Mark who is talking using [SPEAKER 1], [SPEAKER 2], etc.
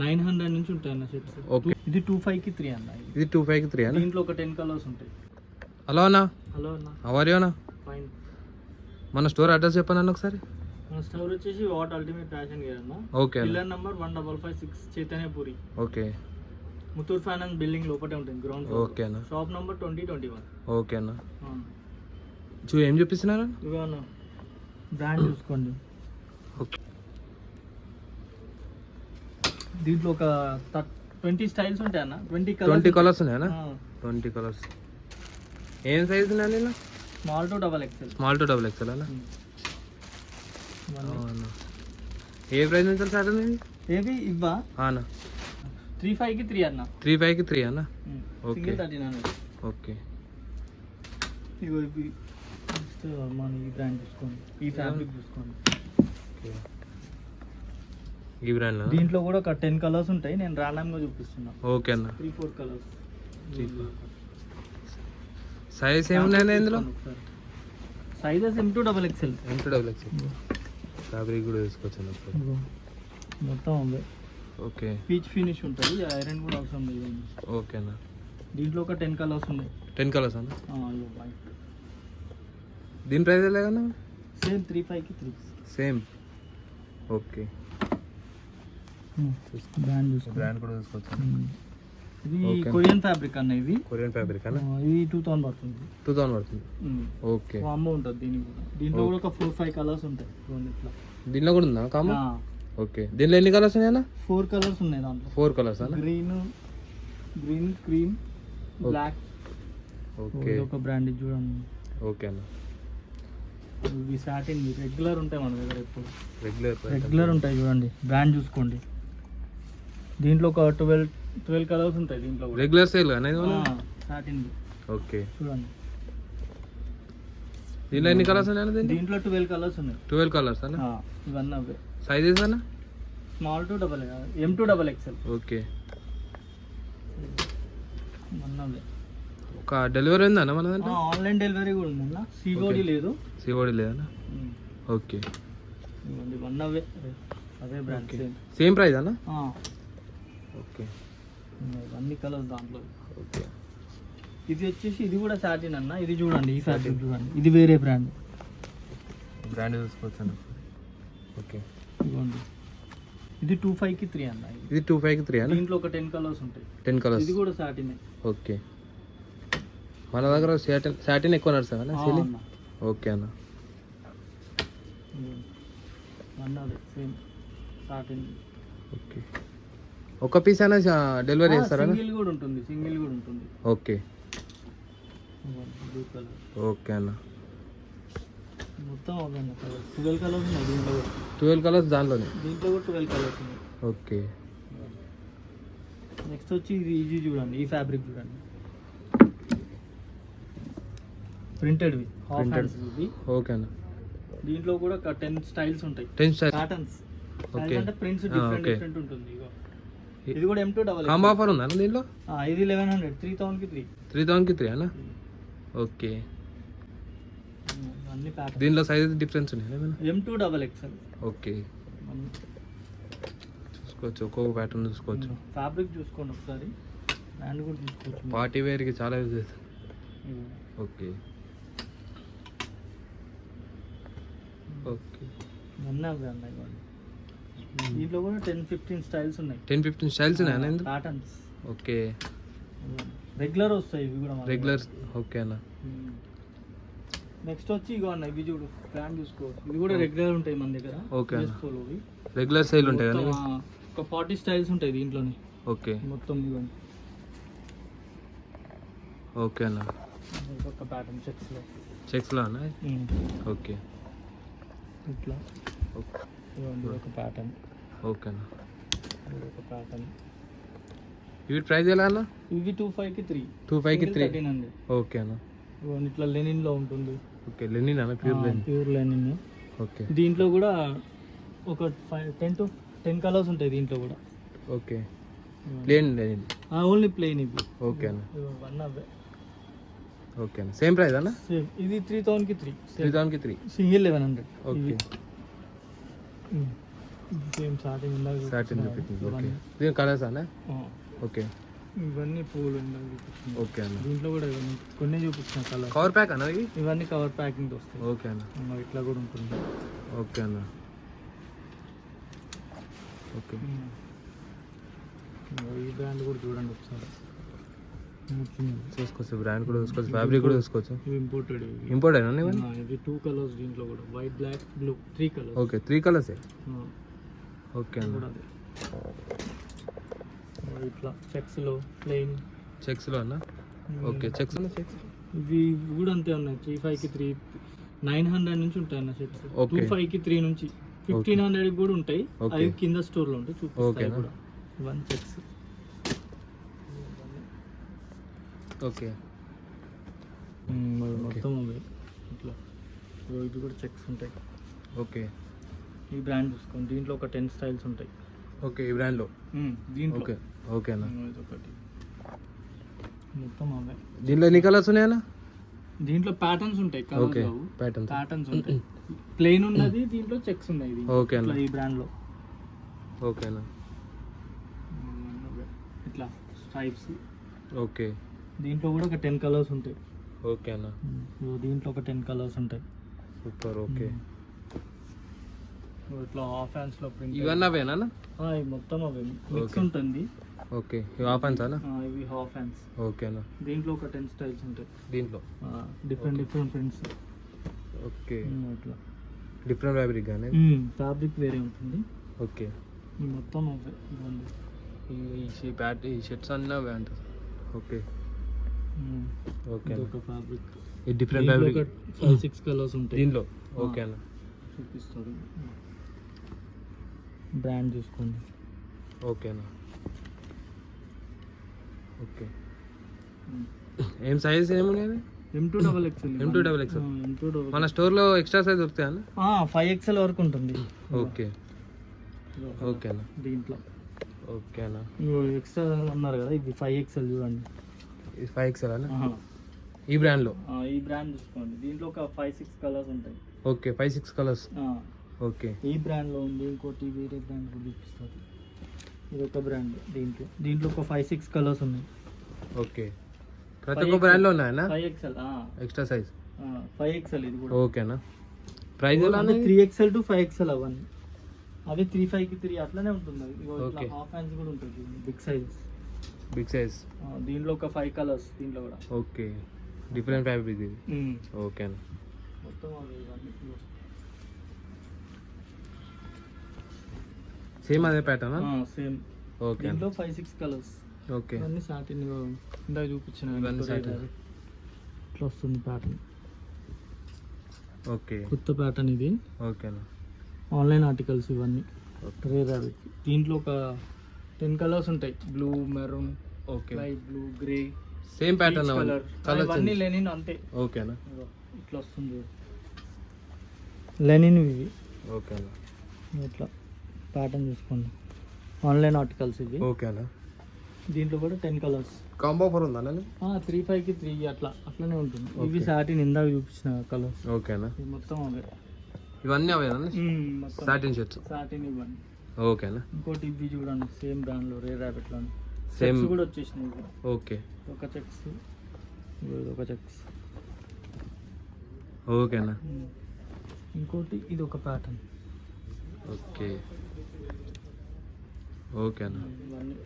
[SPEAKER 1] 900 నుంచి ఉంటాయి అన్న సెట్స్.
[SPEAKER 2] ఓకే,
[SPEAKER 1] ఇది 25 కి 3 అన్న.
[SPEAKER 2] ఇది 25 కి 3 అన్న.
[SPEAKER 1] దీంట్లో ఒక 10 కలర్స్ ఉంటాయి.
[SPEAKER 2] హలో అన్న.
[SPEAKER 1] హలో అన్న.
[SPEAKER 2] హౌ ఆర్ యు అన్న?
[SPEAKER 1] ఫైన్.
[SPEAKER 2] మన స్టోర్ అడ్రస్ చెప్పండి అన్న ఒకసారి.
[SPEAKER 1] మన స్టోర్ వచ్చేసి వాట్ అల్టిమేట్ ఫ్యాషన్ గేర్ అన్న.
[SPEAKER 2] Okay.
[SPEAKER 1] Pillar number 1556 Chaitanyapuri.
[SPEAKER 2] Okay.
[SPEAKER 1] Muthoot finance building లోపటే ఉంటుంది గ్రౌండ్ ఫ్లోర్.
[SPEAKER 2] ఓకే అన్న.
[SPEAKER 1] Shop number 2021.
[SPEAKER 2] ఓకే అన్న. ఏం చూపిస్తున్నారు?
[SPEAKER 1] ఇవే అన్న, బ్రాండ్ చూసుకోండి.
[SPEAKER 2] ఓకే.
[SPEAKER 1] దీంట్లో ఒక 20 స్టైల్స్ ఉంటాయి అన్న. 20
[SPEAKER 2] కలర్స్ ఉన్నాయన్న. 20 కలర్స్. ఏం సైజ్ ఉన్నాయి అన్న?
[SPEAKER 1] Small to double XL.
[SPEAKER 2] Small to double XL అన్న. ఏ ప్రైస్ నుంచి స్టార్ట్ ఉంది?
[SPEAKER 1] ఏవి ఇవ్వా
[SPEAKER 2] అన్న?
[SPEAKER 1] 35 కి 3 అన్న.
[SPEAKER 2] 35 కి 3 అన్న.
[SPEAKER 1] సింగిల్ 1300.
[SPEAKER 2] ఓకే.
[SPEAKER 1] ఇగో ఇవి మన ఈ బ్రాండ్ చూసుకోండి, ఈ ఫ్యాబ్రిక్ చూసుకోండి.
[SPEAKER 2] ఈ బ్రాండ్
[SPEAKER 1] దీంట్లో కూడా ఒక 10 కలర్స్ ఉంటాయి. నేను ర్యాండమ్ గా చూపిస్తున్నా.
[SPEAKER 2] ఓకే అన్న.
[SPEAKER 1] 3-4 కలర్స్.
[SPEAKER 2] సైజ్ ఏమున్నాయి ఇందులో?
[SPEAKER 1] Sizes M2 double XL.
[SPEAKER 2] M2 double XL. Fabric కూడా తీసుకోవచ్చు
[SPEAKER 1] మొత్తం ఉంది.
[SPEAKER 2] ఓకే.
[SPEAKER 1] పీచ్ ఫినిష్ ఉంటుంది, ఐరన్ కూడా అవసరం లేదు.
[SPEAKER 2] ఓకే అన్న.
[SPEAKER 1] దీంట్లో ఒక 10 కలర్స్ ఉన్నాయి.
[SPEAKER 2] 10 కలర్స్ అన్న.
[SPEAKER 1] వైట్.
[SPEAKER 2] దీని ప్రైస్ ఎలా కన్నా?
[SPEAKER 1] సేమ్ 35 కి 3.
[SPEAKER 2] సేమ్. ఓకే. బ్రాండ్ కూడా తీసుకోవచ్చు.
[SPEAKER 1] ఇది కొరియన్ ఫ్యాబ్రిక్ అన్న. ఇది
[SPEAKER 2] కొరియన్ ఫ్యాబ్రిక్ అన్న.
[SPEAKER 1] ఇది 2000 పడుతుంది.
[SPEAKER 2] 2000 పడుతుంది. ఓకే.
[SPEAKER 1] కాంబో ఉంటుంది దీనికి కూడా. దీంట్లో కూడా ఒక 4-5 కలర్స్ ఉంటాయి. ఇట్లా
[SPEAKER 2] దీంట్లో కూడా ఉందా కాంబో? ఓకే. దీంట్లో ఎన్ని కలర్స్ ఉన్నాయన్న?
[SPEAKER 1] 4 కలర్స్ ఉన్నాయి దాంట్లో.
[SPEAKER 2] 4 కలర్స్ అన్న.
[SPEAKER 1] Green, cream, black.
[SPEAKER 2] ఓకే.
[SPEAKER 1] ఒక బ్రాండ్ చూడండి.
[SPEAKER 2] ఓకే అన్న.
[SPEAKER 1] ఇవి సాటిన్ రెగ్యులర్ ఉంటాయి మన దగ్గర. ఎప్పుడు
[SPEAKER 2] రెగ్యులర్
[SPEAKER 1] ఉంటాయి చూడండి. బ్రాండ్ చూసుకోండి. దీంట్లో ఒక 12 కలర్స్ ఉంటాయి. దీంట్లో
[SPEAKER 2] రెగ్యులర్ సేల్ అనేది
[SPEAKER 1] సాటిన్.
[SPEAKER 2] ఓకే.
[SPEAKER 1] చూడండి.
[SPEAKER 2] దీంట్లో ఎన్ని కలర్స్ ఉన్నాయి?
[SPEAKER 1] దీంట్లో 12 కలర్స్ ఉన్నాయి.
[SPEAKER 2] 12 కలర్స్ అన్న.
[SPEAKER 1] ఇవన్నీ అవే.
[SPEAKER 2] సైజెస్ అన్న?
[SPEAKER 1] Small to double, M2 double XL.
[SPEAKER 2] Okay.
[SPEAKER 1] ఇవన్నీ అవే.
[SPEAKER 2] ఒక డెలివరీ ఉందా అన్న మన దాంట్లో?
[SPEAKER 1] ఆన్లైన్ డెలివరీ కూడా ఉంది అన్న. సిఓడి లేదు.
[SPEAKER 2] సిఓడి లేదన్న. ఓకే.
[SPEAKER 1] ఇవన్నీ అవే, అదే బ్రాండ్.
[SPEAKER 2] సేమ్ ప్రైస్ అన్న? ఓకే.
[SPEAKER 1] అన్ని కలర్స్ దాంట్లో.
[SPEAKER 2] ఓకే.
[SPEAKER 1] ఇది వచ్చేసి ఇది కూడా సాటిన్ అన్న. ఇది చూడండి, ఈ ఫ్యాబ్రిక్ చూడండి. ఇది వేరే బ్రాండ్.
[SPEAKER 2] బ్రాండ్ చూసుకోవచ్చు అన్న. ఓకే.
[SPEAKER 1] ఇదిగోండి. ఇది 25 కి 3 అన్న.
[SPEAKER 2] ఇది 25 కి 3 అన్న.
[SPEAKER 1] దీంట్లో ఒక 10 కలర్స్ ఉంటాయి.
[SPEAKER 2] 10 కలర్స్.
[SPEAKER 1] ఇది కూడా సాటిన్.
[SPEAKER 2] ఓకే. మన దగ్గర సాటిన్ ఎక్కువ నడుస్తుంది అన్న. సీలింగ్. ఓకే అన్న.
[SPEAKER 1] అన్నది సేమ్ సాటిన్.
[SPEAKER 2] ఓకే. ఒక పీస్ అయినా డెలివరీ చేస్తారా?
[SPEAKER 1] సింగిల్ కూడా ఉంటుంది.
[SPEAKER 2] ఓకే. ఓకే అన్న.
[SPEAKER 1] మొత్తం 12 కలర్స్ ఉన్నాయి దీంట్లో.
[SPEAKER 2] 12 కలర్స్ దాంట్లోనే.
[SPEAKER 1] దీంట్లో కూడా 12 కలర్స్ ఉన్నాయి.
[SPEAKER 2] ఓకే.
[SPEAKER 1] నెక్స్ట్ వచ్చి ఇది చూడండి, ఈ ఫ్యాబ్రిక్ చూడండి. ప్రింటెడ్వి, హాఫ్ హ్యాండ్స్ ఇవి.
[SPEAKER 2] ఓకే అన్న.
[SPEAKER 1] దీంట్లో కూడా 10 స్టైల్స్ ఉంటాయి.
[SPEAKER 2] 10 స్టైల్స్.
[SPEAKER 1] ప్యాటర్న్స్.
[SPEAKER 2] ఓకే.
[SPEAKER 1] అంటే ప్రింట్స్ డిఫరెంట్ ఉంటుంది. ఇది కూడా M2 డబల్.
[SPEAKER 2] కాంబో ఆఫర్ ఉందా అన్న దీంట్లో?
[SPEAKER 1] ఇది 1100. 3000 కి 3.
[SPEAKER 2] 3000 కి 3 అన్న. ఓకే.
[SPEAKER 1] అన్ని ప్యాటర్న్స్.
[SPEAKER 2] దీంట్లో సైజెస్ డిఫరెన్స్ ఉన్నాయి ఏమైనా?
[SPEAKER 1] M2 double XL.
[SPEAKER 2] ఓకే. చూసుకోవచ్చు, ఒక్కొక్క ప్యాటర్న్ చూసుకోవచ్చు.
[SPEAKER 1] ఫ్యాబ్రిక్ చూసుకోండి ఒకసారి. బ్రాండ్ కూడా చూసుకోవచ్చు.
[SPEAKER 2] పార్టీ వేర్కి చాలా యూజ్ చేస్తారు. ఓకే. ఓకే.
[SPEAKER 1] అన్నీ అవే ఉన్నాయి. దీంట్లో కూడా 10-15 స్టైల్స్ ఉన్నాయి.
[SPEAKER 2] 10-15 స్టైల్స్ ఉన్నాయి
[SPEAKER 1] ప్యాటర్న్స్.
[SPEAKER 2] ఓకే.
[SPEAKER 1] రెగ్యులర్ వస్తాయి ఇవి కూడా.
[SPEAKER 2] రెగ్యులర్. ఓకే అన్న.
[SPEAKER 1] నెక్స్ట్ వచ్చి ఇగో అన్న, ఇవి చూడు, బ్రాండ్ చూసుకో. ఇవి కూడా రెగ్యులర్ ఉంటాయి మన దగ్గర.
[SPEAKER 2] ఓకే. రెగ్యులర్ సేల్ ఉంటాయి కదా.
[SPEAKER 1] ఒక 40 స్టైల్స్ ఉంటాయి దీంట్లోనే.
[SPEAKER 2] ఓకే.
[SPEAKER 1] మొత్తం ఇవ్వండి.
[SPEAKER 2] ఓకే అన్న.
[SPEAKER 1] ఒక ప్యాటర్న్
[SPEAKER 2] చెక్స్లో అన్న. ఓకే.
[SPEAKER 1] ఇట్లా ఒక ప్యాటర్న్.
[SPEAKER 2] ఓకే అన్న.
[SPEAKER 1] ఒక ప్యాటర్న్.
[SPEAKER 2] ఇవి ప్రైస్ ఎలా అన్న?
[SPEAKER 1] ఇవి 25 కి 3.
[SPEAKER 2] 25 కి 3.
[SPEAKER 1] 1300.
[SPEAKER 2] ఓకే అన్న.
[SPEAKER 1] ఇట్లా లెనిన్ లో ఉంటుంది.
[SPEAKER 2] ఓకే. లెనిన్ అన్న.
[SPEAKER 1] Pure linen.
[SPEAKER 2] ఓకే.
[SPEAKER 1] దీంట్లో కూడా ఒక 10 కలర్స్ ఉంటాయి దీంట్లో కూడా.
[SPEAKER 2] Okay. Plain linen.
[SPEAKER 1] Only plain ఇవి.
[SPEAKER 2] ఓకే అన్న.
[SPEAKER 1] వన్ అవే.
[SPEAKER 2] ఓకే అన్న. సేమ్ ప్రైస్ అన్న?
[SPEAKER 1] సేమ్. ఇది 3000 కి 3.
[SPEAKER 2] 3000 కి 3.
[SPEAKER 1] సింగిల్ 1100.
[SPEAKER 2] ఓకే.
[SPEAKER 1] సేమ్ సాటిన్ ఇందాక
[SPEAKER 2] సాటిన్
[SPEAKER 1] చూపించిన
[SPEAKER 2] చూపించింది. ఓకే
[SPEAKER 1] ఇవన్నీ.
[SPEAKER 2] దీని కలర్స్ అన్న?
[SPEAKER 1] ఆ,
[SPEAKER 2] ఓకే
[SPEAKER 1] ఇవన్నీ పూలు ఇందాక చూపించిన.
[SPEAKER 2] ఓకే అన్న.
[SPEAKER 1] దీంట్లో కూడా ఇవన్నీ కొన్ని చూపించిన కలర్.
[SPEAKER 2] కవర్ ప్యాక్ అన్న ఇవి?
[SPEAKER 1] ఇవన్నీ కవర్ ప్యాకింగ్ వస్తాయి.
[SPEAKER 2] ఓకే అన్న.
[SPEAKER 1] ఇట్లా కూడా ఉంటుంది.
[SPEAKER 2] ఓకే అన్న. ఓకే
[SPEAKER 1] ఈ బ్రాండ్ కూడా చూడండి ఒకసారి.
[SPEAKER 2] చూసుకోవచ్చు, బ్రాండ్ కూడా చూసుకోవచ్చు, ఫ్యాబ్రిక్ కూడా చూసుకోవచ్చు.
[SPEAKER 1] ఇవి ఇంపోర్టెడ్.
[SPEAKER 2] ఇంపోర్ట్ అయినా ఇవన్నీ?
[SPEAKER 1] ఇవి 2 కలర్స్ దీంట్లో కూడా, white, black, blue, 3 colours.
[SPEAKER 2] Okay 3 కలర్సే. ఓకే అన్న.
[SPEAKER 1] కూడా అదే. ఇట్లా చెక్స్లో ప్లెయిన్
[SPEAKER 2] చెక్స్లో అన్న? ఓకే చెక్స్ అన్న? చెక్స్
[SPEAKER 1] ఇవి కూడా అంతే ఉన్నాయి. 35కి 3, 900 నుంచి ఉంటాయి అన్న చెక్స్.
[SPEAKER 2] ఓకే.
[SPEAKER 1] 25కి 3 నుంచి 1500 కూడా ఉంటాయి.
[SPEAKER 2] ఓకే.
[SPEAKER 1] అవి కింద స్టోర్లో ఉంటాయి, చూపిస్తాయి
[SPEAKER 2] ఓకేనా?
[SPEAKER 1] కూడా. ఇవన్నీ చెక్స్.
[SPEAKER 2] ఓకే
[SPEAKER 1] మొత్తం అవి ఇట్లా. ఇది కూడా చెక్స్ ఉంటాయి.
[SPEAKER 2] ఓకే
[SPEAKER 1] ఈ బ్రాండ్ చూసుకోండి. దీంట్లో ఒక 10 స్టైల్స్ ఉంటాయి.
[SPEAKER 2] ఓకే ఈ బ్రాండ్లో?
[SPEAKER 1] దీంట్లో
[SPEAKER 2] ఓకే ఓకే అన్న.
[SPEAKER 1] ఇదొకటి మొత్తం అవే.
[SPEAKER 2] దీంట్లో ఎన్ని కలర్స్ ఉన్నాయన్న?
[SPEAKER 1] దీంట్లో ప్యాటర్న్స్ ఉంటాయి.
[SPEAKER 2] Okay patterns.
[SPEAKER 1] ప్యాటర్న్స్ ఉంటాయి. ప్లెయిన్ ఉన్నది, దీంట్లో చెక్స్ ఉన్నాయి.
[SPEAKER 2] ఓకే అన్న.
[SPEAKER 1] ఇట్లా ఈ బ్రాండ్లో
[SPEAKER 2] ఓకే అన్న.
[SPEAKER 1] ఇట్లా స్ట్రైప్స్.
[SPEAKER 2] ఓకే
[SPEAKER 1] దీంట్లో కూడా ఒక 10 కలర్స్ ఉంటాయి.
[SPEAKER 2] ఓకే అన్న.
[SPEAKER 1] దీంట్లో ఒక 10 కలర్స్ ఉంటాయి.
[SPEAKER 2] సూపర్. ఓకే
[SPEAKER 1] ఇట్లా హాఫ్ హ్యాండ్స్ లో ప్రింట్.
[SPEAKER 2] ఇవన్నీ అవేనా?
[SPEAKER 1] ఇవి మొత్తం అవే మిక్స్
[SPEAKER 2] Okay.
[SPEAKER 1] ఉంటుంది.
[SPEAKER 2] ఓకే ఇవి హాఫ్ హ్యాండ్స్ అన్న?
[SPEAKER 1] ఇవి హాఫ్ హ్యాండ్స్.
[SPEAKER 2] ఓకే అన్న.
[SPEAKER 1] దీంట్లో ఒక 10 స్టైల్స్ ఉంటాయి.
[SPEAKER 2] దీంట్లో
[SPEAKER 1] డిఫరెంట్ ప్రింట్స్.
[SPEAKER 2] ఓకే
[SPEAKER 1] ఇట్లా
[SPEAKER 2] డిఫరెంట్ ఫ్యాబ్రిక్ కానీ?
[SPEAKER 1] ఫ్యాబ్రిక్ వేరే ఉంటుంది.
[SPEAKER 2] ఓకే
[SPEAKER 1] ఇవి మొత్తం అవే. ఇవన్నీ
[SPEAKER 2] ఈ షర్ట్స్ అన్నీ అవే అంటారు. ఓకే ఓకే
[SPEAKER 1] ఒక ఫ్యాబ్రిక్.
[SPEAKER 2] ఈ డిఫరెంట్ ఫ్యాబ్రిక్
[SPEAKER 1] 5-6 కలర్స్ ఉంటాయి
[SPEAKER 2] దీంట్లో. ఓకే అన్న.
[SPEAKER 1] చూపిస్తాడు. బ్రాండ్ చూసుకోండి.
[SPEAKER 2] ఓకే అన్న. ఓకే ఏం సైజ్ ఏమున్నాయి?
[SPEAKER 1] M2XXL.
[SPEAKER 2] M2XXL.
[SPEAKER 1] M2XXL.
[SPEAKER 2] మన స్టోర్లో ఎక్స్ట్రా సైజ్ దొరుకుతాయి అన్న?
[SPEAKER 1] 5XL వరకు ఉంటుంది.
[SPEAKER 2] ఓకే ఓకే అన్న.
[SPEAKER 1] దీంట్లో
[SPEAKER 2] ఓకే అన్న.
[SPEAKER 1] ఎక్స్ట్రా అన్నారు కదా, ఇది 5XL చూడండి.
[SPEAKER 2] ఇది 5XL అన్న? ఈ బ్రాండ్లో?
[SPEAKER 1] ఈ బ్రాండ్ చూసుకోండి. దీంట్లో ఒక 5-6 కలర్స్ ఉంటాయి.
[SPEAKER 2] Okay 5-6 colours. ఓకే
[SPEAKER 1] ఈ బ్రాండ్లో ఉంది. ఇంకోటి వేరే బ్రాండ్ కూడా చూపిస్తుంది. ఇది ఒక బ్రాండ్. దీంట్లో ఒక 5-6 కలర్స్ ఉన్నాయి.
[SPEAKER 2] ఓకే ప్రతి ఒక్క బ్రాండ్లో ఉన్నాయన్నా?
[SPEAKER 1] 5XL.
[SPEAKER 2] ఎక్స్ట్రా సైజ్
[SPEAKER 1] 5XL ఇది కూడా.
[SPEAKER 2] ఓకేనా? ప్రైస్ ఎలా?
[SPEAKER 1] 3XL to 5XL అవన్నీ. అవి 3-5కి 3 అట్లనే ఉంటుంది.
[SPEAKER 2] Okay.
[SPEAKER 1] హాఫ్ హ్యాండ్స్ కూడా ఉంటుంది, బిగ్ సైజ్.
[SPEAKER 2] Big size.
[SPEAKER 1] దీంట్లో ఒక 5 కలర్స్. దీంట్లో కూడా
[SPEAKER 2] ఓకే డిఫరెంట్ ఫ్యాబ్రిక్ ఇది. ఓకే అన్న.
[SPEAKER 1] మొత్తం అవి ఇవన్నీ
[SPEAKER 2] సేమ్ అదే ప్యాటర్న్?
[SPEAKER 1] సేమ్.
[SPEAKER 2] ఓకే
[SPEAKER 1] దీంట్లో 5-6 కలర్స్.
[SPEAKER 2] ఓకే
[SPEAKER 1] ఇవన్నీ సాటిన్ ఇందాక చూపించిన
[SPEAKER 2] ఇవన్నీ satin.
[SPEAKER 1] ఇట్లా వస్తుంది ప్యాటర్న్.
[SPEAKER 2] ఓకే
[SPEAKER 1] కొత్త ప్యాటర్న్ ఇది.
[SPEAKER 2] ఓకేనా?
[SPEAKER 1] ఆన్లైన్ ఆర్టికల్స్ ఇవన్నీ.
[SPEAKER 2] ఓకే
[SPEAKER 1] రేర్ అవి. దీంట్లో ఒక 10 కలర్స్ ఉంటాయి. Blue, maroon,
[SPEAKER 2] okay
[SPEAKER 1] light blue, grey,
[SPEAKER 2] same pattern
[SPEAKER 1] colour.
[SPEAKER 2] Colours
[SPEAKER 1] ఇవన్నీ లెనిన్ అంతే.
[SPEAKER 2] ఓకేనా?
[SPEAKER 1] ఇదిగో ఇట్లా వస్తుంది లెనిన్ ఇవి.
[SPEAKER 2] ఓకేనా?
[SPEAKER 1] ఇట్లా ప్యాటర్న్ చూసుకోండి. ఆన్లైన్ ఆర్టికల్స్ ఇవి.
[SPEAKER 2] ఓకేనా?
[SPEAKER 1] దీంట్లో కూడా 10 కలర్స్.
[SPEAKER 2] కాంబో ఆఫర్ ఉందా?
[SPEAKER 1] 3-5కి 3 అట్లానే ఉంటుంది. ఇవి
[SPEAKER 2] Okay.
[SPEAKER 1] సాటిన్ ఇందాక చూపించిన కలర్స్.
[SPEAKER 2] ఓకేనా?
[SPEAKER 1] ఇవి మొత్తం అవే.
[SPEAKER 2] ఇవన్నీ అవేనా?
[SPEAKER 1] మొత్తం
[SPEAKER 2] సాటిన్ షర్ట్స్.
[SPEAKER 1] సాటిన్ ఇవ్వండి.
[SPEAKER 2] ఓకేనా?
[SPEAKER 1] ఇంకోటి ఇవి చూడండి, సేమ్ బ్రాండ్లో రేర్ ర్యాబిట్లో
[SPEAKER 2] సేమ్
[SPEAKER 1] చెక్స్ కూడా వచ్చేసినాయి ఇవి.
[SPEAKER 2] ఓకే
[SPEAKER 1] ఒక చెక్స్, ఒక చెక్స్.
[SPEAKER 2] ఓకేనా?
[SPEAKER 1] ఇంకోటి ఇది ఒక ప్యాటర్న్.
[SPEAKER 2] ఓకే ఓకేనా?
[SPEAKER 1] ఇవన్నీ